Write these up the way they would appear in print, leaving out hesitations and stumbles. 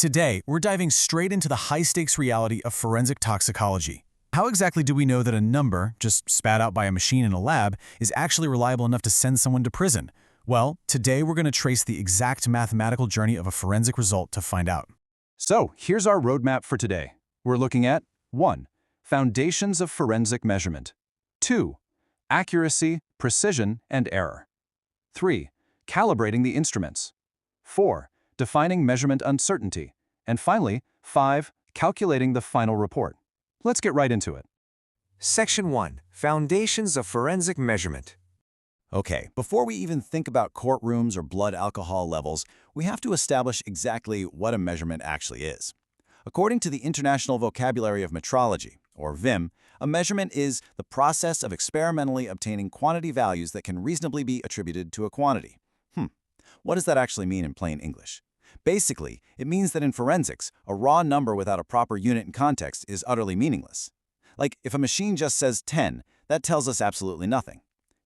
Today, we're diving straight into the high-stakes reality of forensic toxicology. How exactly do we know that a number, just spat out by a machine in a lab, is actually reliable enough to send someone to prison? Well, today we're going to trace the exact mathematical journey of a forensic result to find out. So, here's our roadmap for today. We're looking at 1. Foundations of forensic measurement. 2. Accuracy, precision, and error. 3. Calibrating the instruments. 4. Defining measurement uncertainty. And finally, 5. Calculating the final report. Let's get right into it. Section 1. Foundations of Forensic Measurement. Okay, before we even think about courtrooms or blood alcohol levels, we have to establish exactly what a measurement actually is. According to the International Vocabulary of Metrology, or VIM, a measurement is the process of experimentally obtaining quantity values that can reasonably be attributed to a quantity. What does that actually mean in plain English? Basically, it means that in forensics, a raw number without a proper unit and context is utterly meaningless. Like, if a machine just says 10, that tells us absolutely nothing.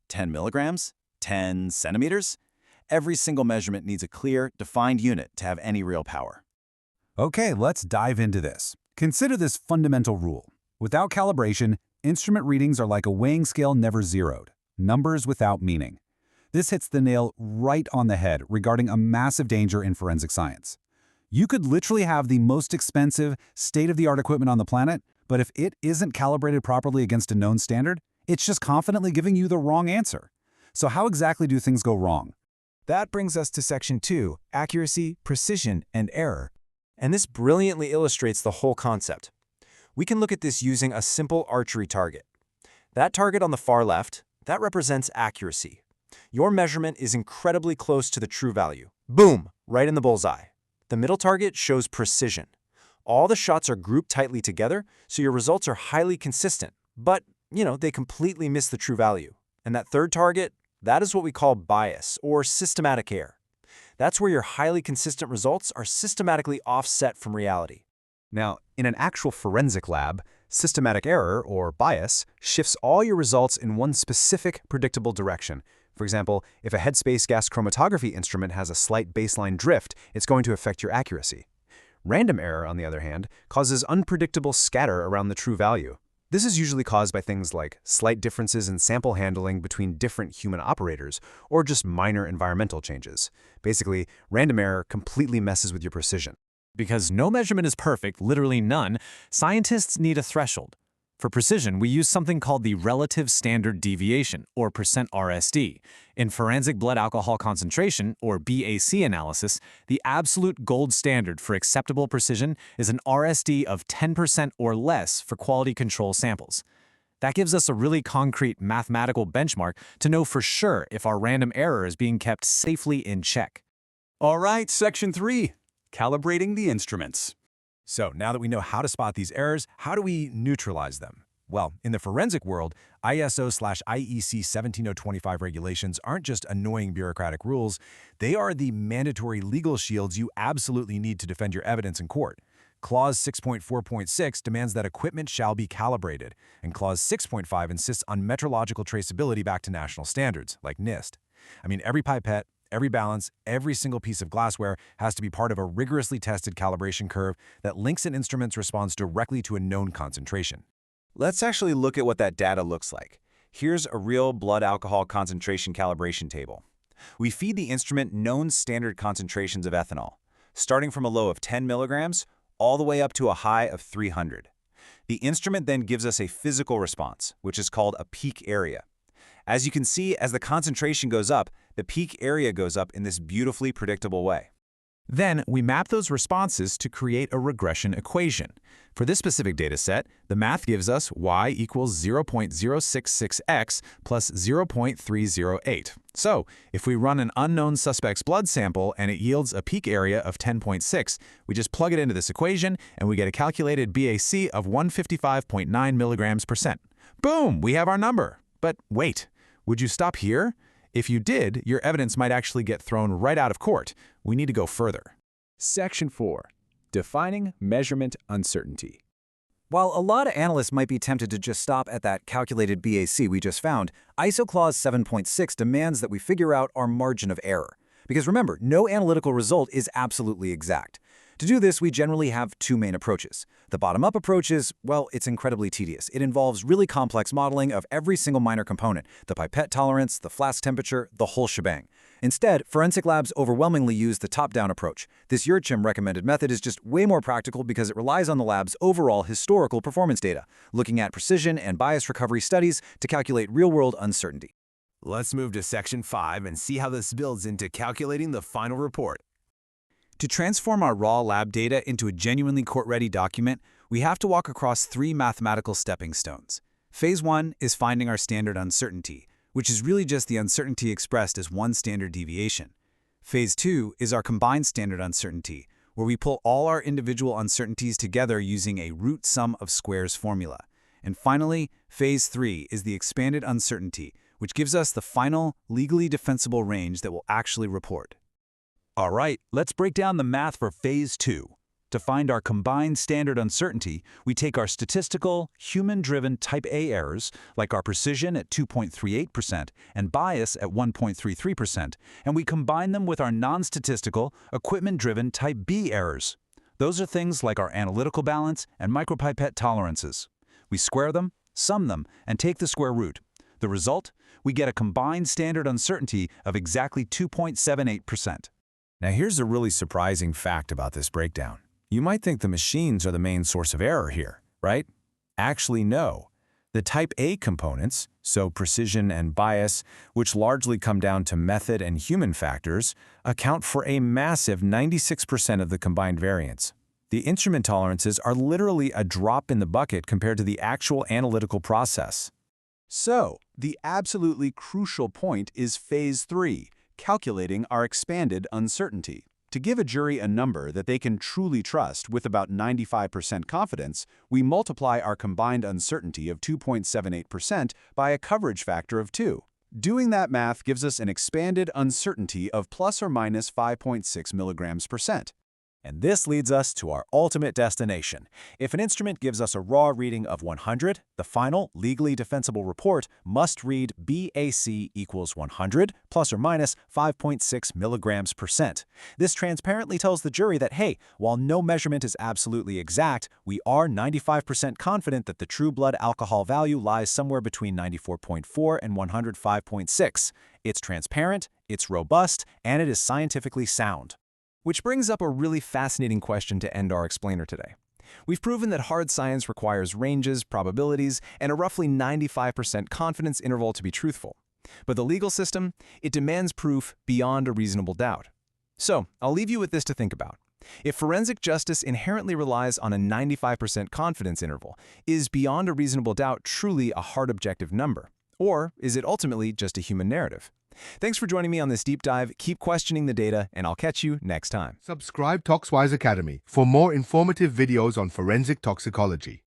10 milligrams? 10 centimeters? Every single measurement needs a clear, defined unit to have any real power. Okay, let's dive into this. Consider this fundamental rule. Without calibration, instrument readings are like a weighing scale never zeroed, numbers without meaning. This hits the nail right on the head regarding a massive danger in forensic science. You could literally have the most expensive, state-of-the-art equipment on the planet, but if it isn't calibrated properly against a known standard, it's just confidently giving you the wrong answer. So how exactly do things go wrong? That brings us to Section 2, Accuracy, Precision, and Error. And this brilliantly illustrates the whole concept. We can look at this using a simple archery target. That target on the far left, that represents accuracy. Your measurement is incredibly close to the true value. Boom! Right in the bullseye. The middle target shows precision. All the shots are grouped tightly together, so your results are highly consistent. But, they completely miss the true value. And that third target, that is what we call bias, or systematic error. That's where your highly consistent results are systematically offset from reality. Now, in an actual forensic lab, systematic error, or bias, shifts all your results in one specific predictable direction. For example, if a headspace gas chromatography instrument has a slight baseline drift, it's going to affect your accuracy. Random error, on the other hand, causes unpredictable scatter around the true value. This is usually caused by things like slight differences in sample handling between different human operators, or just minor environmental changes. Basically, random error completely messes with your precision. Because no measurement is perfect, literally none, scientists need a threshold. For precision, we use something called the relative standard deviation, or %RSD. In forensic blood alcohol concentration, or BAC analysis, the absolute gold standard for acceptable precision is an RSD of 10% or less for quality control samples. That gives us a really concrete mathematical benchmark to know for sure if our random error is being kept safely in check. All right, Section 3. Calibrating the instruments. So now that we know how to spot these errors, how do we neutralize them? Well, in the forensic world, ISO/IEC 17025 regulations aren't just annoying bureaucratic rules, they are the mandatory legal shields you absolutely need to defend your evidence in court. Clause 6.4.6 demands that equipment shall be calibrated, and Clause 6.5 insists on metrological traceability back to national standards, like NIST. Every pipette, every balance, every single piece of glassware has to be part of a rigorously tested calibration curve that links an instrument's response directly to a known concentration. Let's actually look at what that data looks like. Here's a real blood alcohol concentration calibration table. We feed the instrument known standard concentrations of ethanol, starting from a low of 10 milligrams all the way up to a high of 300. The instrument then gives us a physical response, which is called a peak area. As you can see, as the concentration goes up, the peak area goes up in this beautifully predictable way. Then, we map those responses to create a regression equation. For this specific data set, the math gives us y equals 0.066x plus 0.308. So, if we run an unknown suspect's blood sample and it yields a peak area of 10.6, we just plug it into this equation and we get a calculated BAC of 155.9 milligrams percent. Boom! We have our number. But wait, would you stop here? If you did, your evidence might actually get thrown right out of court. We need to go further. Section 4. Defining measurement uncertainty. While a lot of analysts might be tempted to just stop at that calculated BAC we just found, ISO Clause 7.6 demands that we figure out our margin of error. Because remember, no analytical result is absolutely exact. To do this, we generally have two main approaches. The bottom-up approach is, well, it's incredibly tedious. It involves really complex modeling of every single minor component, the pipette tolerance, the flask temperature, the whole shebang. Instead, forensic labs overwhelmingly use the top-down approach. This Yurchim recommended method is just way more practical because it relies on the lab's overall historical performance data, looking at precision and bias recovery studies to calculate real-world uncertainty. Let's move to Section 5 and see how this builds into calculating the final report. To transform our raw lab data into a genuinely court-ready document, we have to walk across three mathematical stepping stones. Phase 1 is finding our standard uncertainty, which is really just the uncertainty expressed as one standard deviation. Phase 2 is our combined standard uncertainty, where we pull all our individual uncertainties together using a root sum of squares formula. And finally, Phase 3 is the expanded uncertainty, which gives us the final, legally defensible range that we'll actually report. All right, let's break down the math for Phase 2. To find our combined standard uncertainty, we take our statistical, human-driven type A errors, like our precision at 2.38% and bias at 1.33%, and we combine them with our non-statistical, equipment-driven type B errors. Those are things like our analytical balance and micropipette tolerances. We square them, sum them, and take the square root. The result? We get a combined standard uncertainty of exactly 2.78%. Now here's a really surprising fact about this breakdown. You might think the machines are the main source of error here, right? Actually, no. The type A components, so precision and bias, which largely come down to method and human factors, account for a massive 96% of the combined variance. The instrument tolerances are literally a drop in the bucket compared to the actual analytical process. So, the absolutely crucial point is Phase 3, calculating our expanded uncertainty. To give a jury a number that they can truly trust with about 95% confidence, we multiply our combined uncertainty of 2.78% by a coverage factor of 2. Doing that math gives us an expanded uncertainty of plus or minus 5.6 milligrams percent. And this leads us to our ultimate destination. If an instrument gives us a raw reading of 100, the final, legally defensible report must read BAC equals 100 plus or minus 5.6 milligrams percent. This transparently tells the jury that, hey, while no measurement is absolutely exact, we are 95% confident that the true blood alcohol value lies somewhere between 94.4 and 105.6. It's transparent, it's robust, and it is scientifically sound. Which brings up a really fascinating question to end our explainer today. We've proven that hard science requires ranges, probabilities, and a roughly 95% confidence interval to be truthful. But the legal system, it demands proof beyond a reasonable doubt. So, I'll leave you with this to think about. If forensic justice inherently relies on a 95% confidence interval, is beyond a reasonable doubt truly a hard objective number? Or is it ultimately just a human narrative? Thanks for joining me on this deep dive. Keep questioning the data, and I'll catch you next time. Subscribe ToxWise Academy for more informative videos on forensic toxicology.